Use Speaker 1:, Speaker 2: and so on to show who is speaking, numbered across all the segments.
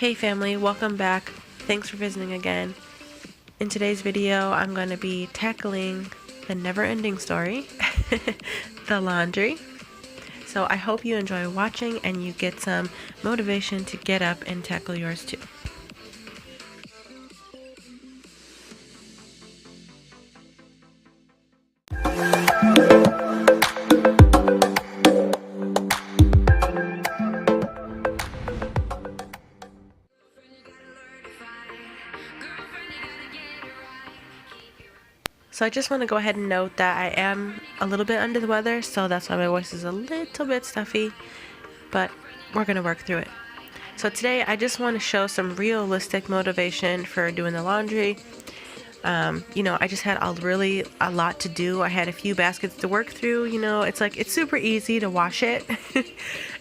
Speaker 1: Hey family, welcome back. Thanks for visiting again. In today's video, I'm going to be tackling the never-ending story, the laundry. So I hope you enjoy watching and you get some motivation to get up and tackle yours too. So I just want to go ahead and note that I am a little bit under the weather, so that's why my voice is a little bit stuffy, but we're going to work through it. So today I just want to show some realistic motivation for doing the laundry. I just had a lot to do. I had a few baskets to work through. It's super easy to wash it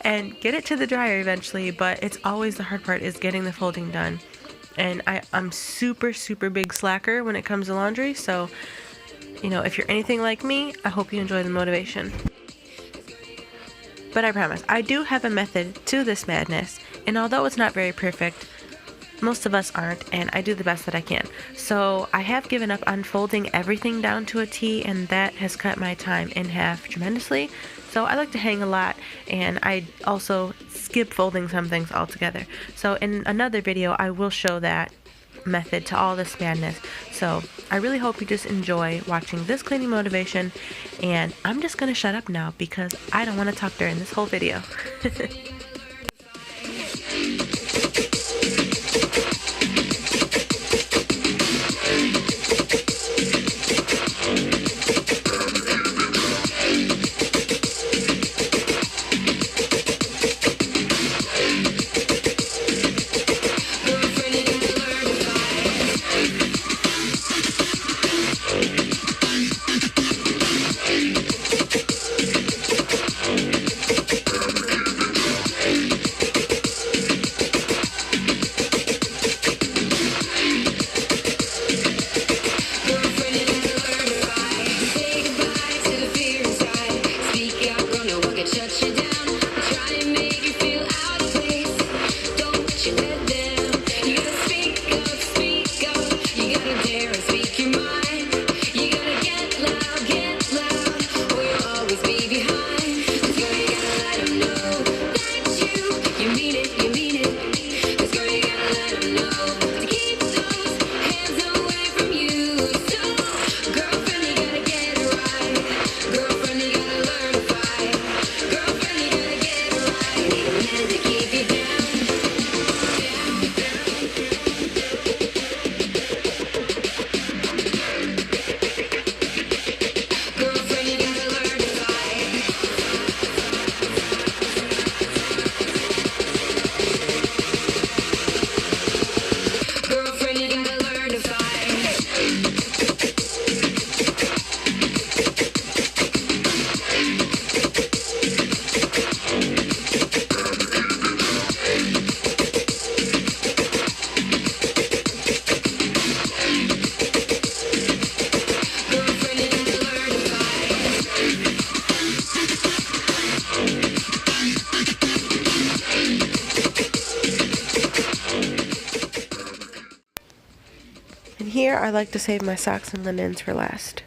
Speaker 1: and get it to the dryer eventually, but it's always the hard part is getting the folding done. And I'm super big slacker when it comes to laundry, so if you're anything like me, I hope you enjoy the motivation. But I promise, I do have a method to this madness, and although it's not very perfect, most of us aren't, and I do the best that I can. So I have given up on folding everything down to a T, and that has cut my time in half tremendously. So I like to hang a lot, and I also skip folding some things altogether. So in another video, I will show that method to all this madness. So I really hope you just enjoy watching this cleaning motivation, and I'm just gonna shut up now because I don't want to talk during this whole video. And here I like to save my socks and linens for last.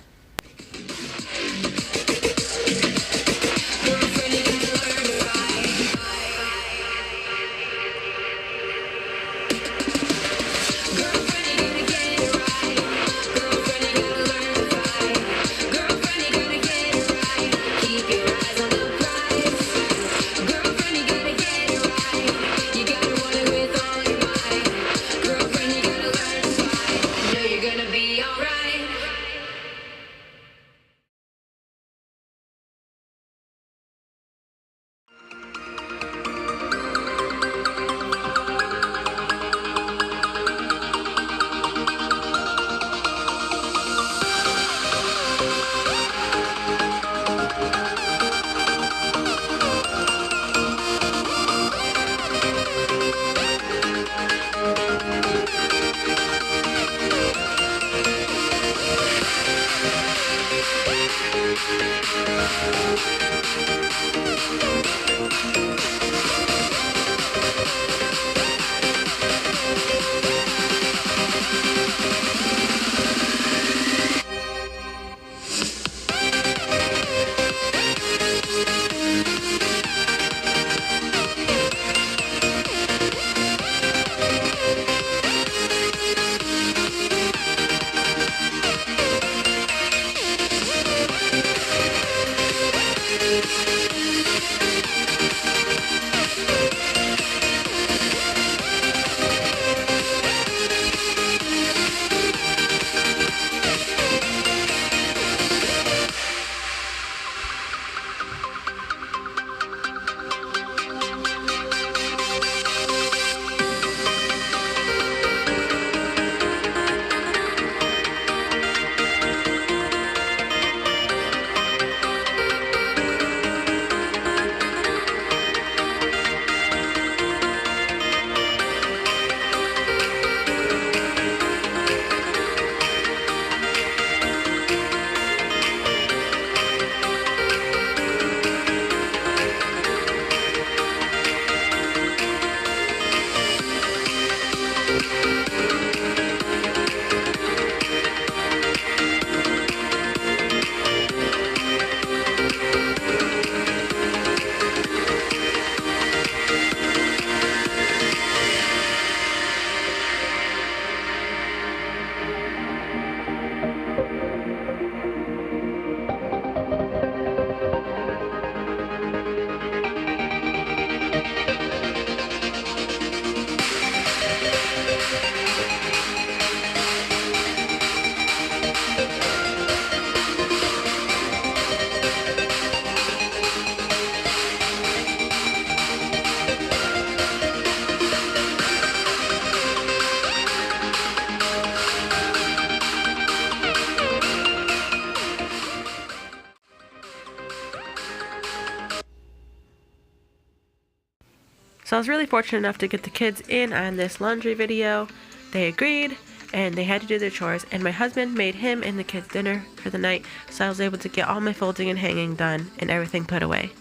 Speaker 1: So I was really fortunate enough to get the kids in on this laundry video. They agreed, and they had to do their chores, and my husband made him and the kids dinner for the night, so I was able to get all my folding and hanging done and everything put away.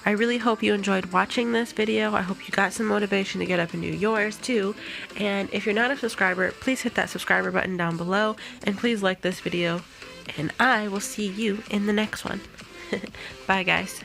Speaker 1: I really hope you enjoyed watching this video. I hope you got some motivation to get up and do yours too. And if you're not a subscriber, please hit that subscriber button down below, and please like this video, and I will see you in the next one. Bye guys.